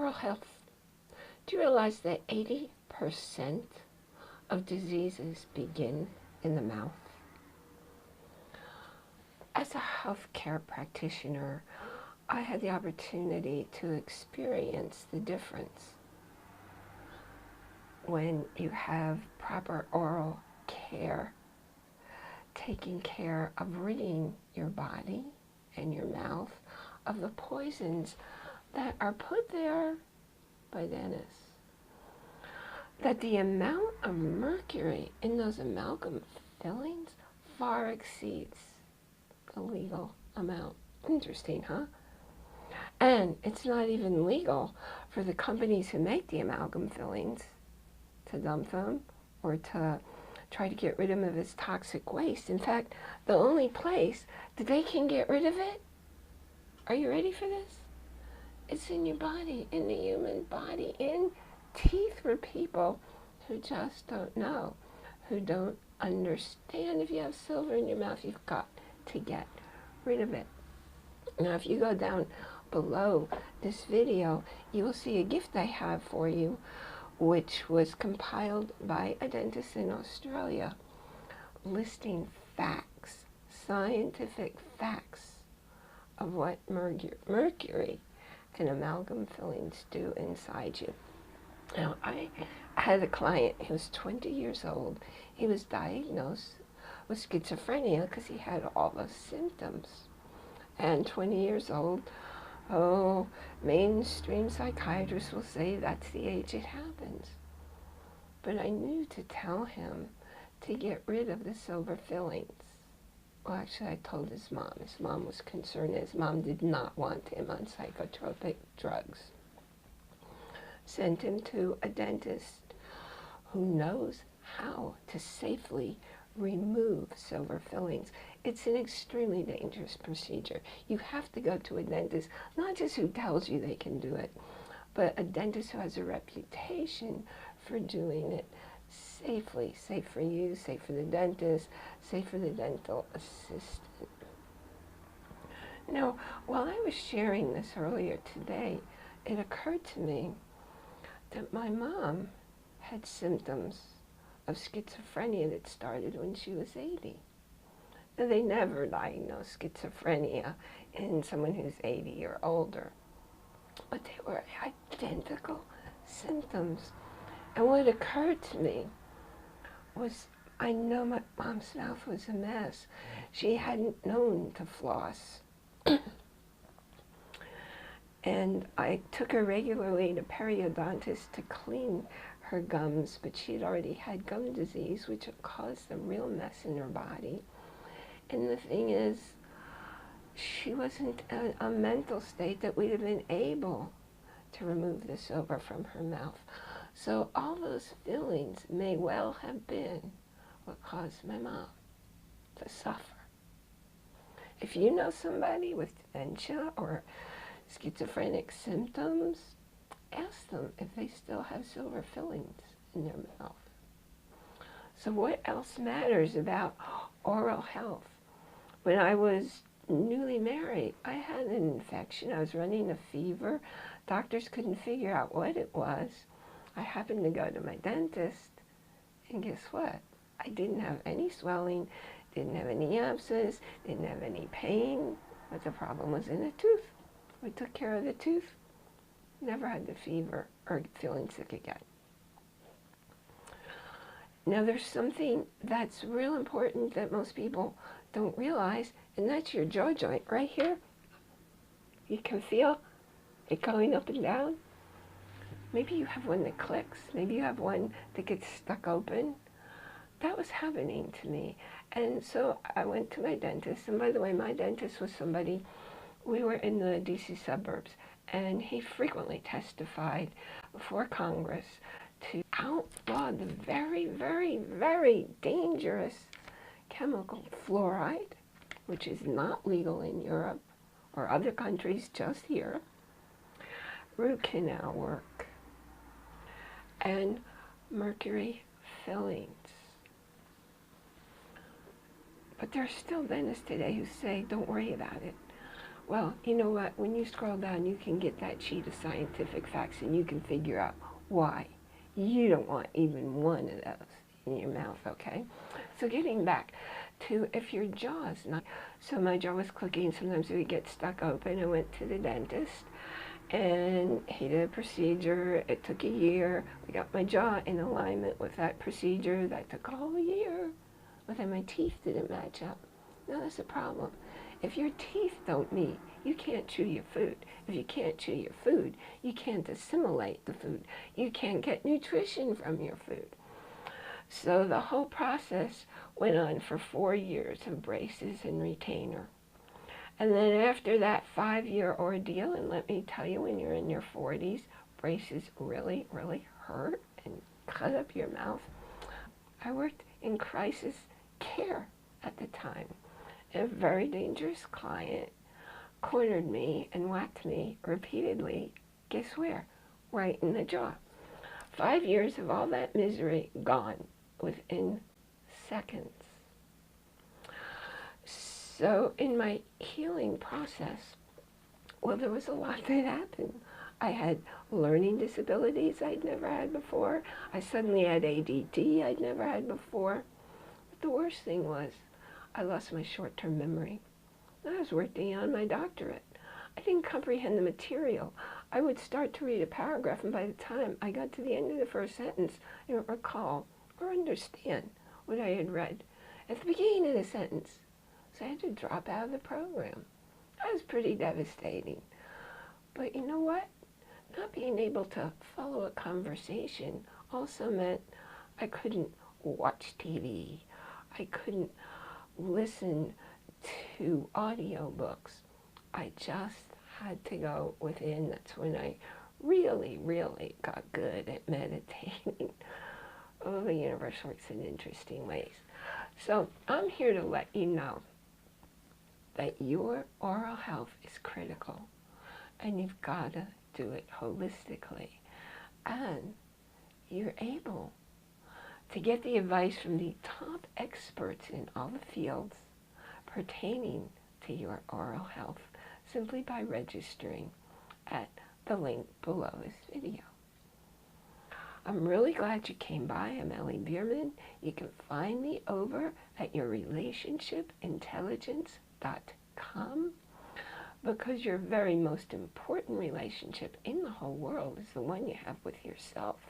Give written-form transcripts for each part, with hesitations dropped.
oral health. Do you realize that 80% of diseases begin in the mouth? As a healthcare practitioner, I had the opportunity to experience the difference when you have proper oral care, taking care of ridding your body and your mouth of the poisons that are put there by dentists. That the amount of mercury in those amalgam fillings far exceeds the legal amount. Interesting, huh? And it's not even legal for the companies who make the amalgam fillings to dump them or to try to get rid of them as toxic waste. In fact, the only place that they can get rid of it, are you ready for this? It's in your body, in the human body, in teeth for people who just don't know, who don't understand. If you have silver in your mouth, you've got to get rid of it. Now, if you go down below this video, you will see a gift I have for you, which was compiled by a dentist in Australia, listing facts, scientific facts of what mercury and amalgam fillings do inside you. Now, I had a client, he was 20 years old. He was diagnosed with schizophrenia because he had all the symptoms. And 20 years old, mainstream psychiatrists will say that's the age it happens. But I knew to tell him to get rid of the silver fillings. Well, actually, I told his mom. His mom was concerned. His mom did not want him on psychotropic drugs. Sent him to a dentist who knows how to safely remove silver fillings. It's an extremely dangerous procedure. You have to go to a dentist, not just who tells you they can do it, but a dentist who has a reputation for doing it safely. Safe for you, safe for the dentist, safe for the dental assistant. Now, while I was sharing this earlier today, it occurred to me that my mom had symptoms of schizophrenia that started when she was 80. Now, they never diagnose schizophrenia in someone who's 80 or older, but they were identical symptoms. And what occurred to me was, I know my mom's mouth was a mess. She hadn't known to floss. And I took her regularly to periodontist to clean her gums, but she had already had gum disease, which caused a real mess in her body. And the thing is, she wasn't in a mental state that we'd have been able to remove the silver from her mouth. So all those fillings may well have been what caused my mom to suffer. If you know somebody with dementia or schizophrenic symptoms, ask them if they still have silver fillings in their mouth. So what else matters about oral health? When I was newly married, I had an infection. I was running a fever. Doctors couldn't figure out what it was. I happened to go to my dentist, and guess what? I didn't have any swelling, didn't have any abscess, didn't have any pain, but the problem was in the tooth. We took care of the tooth, never had the fever or feeling sick again. Now, there's something that's real important that most people don't realize, and that's your jaw joint right here. You can feel it going up and down. Maybe you have one that clicks. Maybe you have one that gets stuck open. That was happening to me. And so I went to my dentist. And by the way, my dentist was somebody, we were in the DC suburbs, and he frequently testified before Congress to outlaw the very, very, very dangerous chemical fluoride, which is not legal in Europe or other countries, just here, root canal work, and mercury fillings. But there are still dentists today who say, don't worry about it. Well, you know what? When you scroll down, you can get that sheet of scientific facts and you can figure out why you don't want even one of those in your mouth, okay? So getting back to if your jaw's not, so my jaw was clicking, sometimes it would get stuck open. I went to the dentist and he did a procedure. It took a year. We got my jaw in alignment with that procedure. That took a whole year. But then my teeth didn't match up. Now that's a problem. If your teeth don't meet, you can't chew your food. If you can't chew your food, you can't assimilate the food. You can't get nutrition from your food. So the whole process went on for 4 years of braces and retainer. And then after that 5-year ordeal, and let me tell you, when you're in your 40s, braces really, really hurt and cut up your mouth. I worked in crisis care at the time. A very dangerous client cornered me and whacked me repeatedly. Guess where? Right in the jaw. 5 years of all that misery gone within seconds. So in my healing process, well, there was a lot that happened. I had learning disabilities I'd never had before. I suddenly had ADD I'd never had before. But the worst thing was I lost my short-term memory. I was working on my doctorate. I didn't comprehend the material. I would start to read a paragraph, and by the time I got to the end of the first sentence, I don't recall or understand what I had read at the beginning of the sentence. So I had to drop out of the program. That was pretty devastating. But you know what? Not being able to follow a conversation also meant I couldn't watch TV. I couldn't listen to audiobooks. I just had to go within. That's when I really, really got good at meditating. Oh, the universe works in interesting ways. So I'm here to let you know that your oral health is critical, and you've got to do it holistically. And you're able to get the advice from the top experts in all the fields pertaining to your oral health simply by registering at the link below this video. I'm really glad you came by. I'm Bierman. You can find me over at yourrelationshipintelligence.com, because your very most important relationship in the whole world is the one you have with yourself.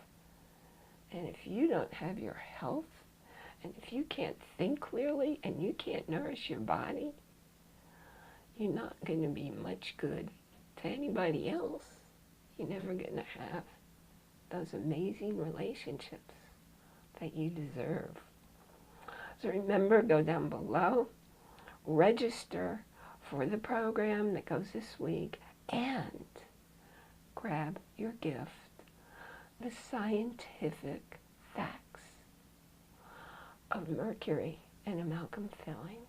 And if you don't have your health, and if you can't think clearly and you can't nourish your body, you're not going to be much good to anybody else. You're never going to have those amazing relationships that you deserve. So remember, go down below, register for the program that goes this week, and grab your gift, the scientific facts of mercury and amalgam filling.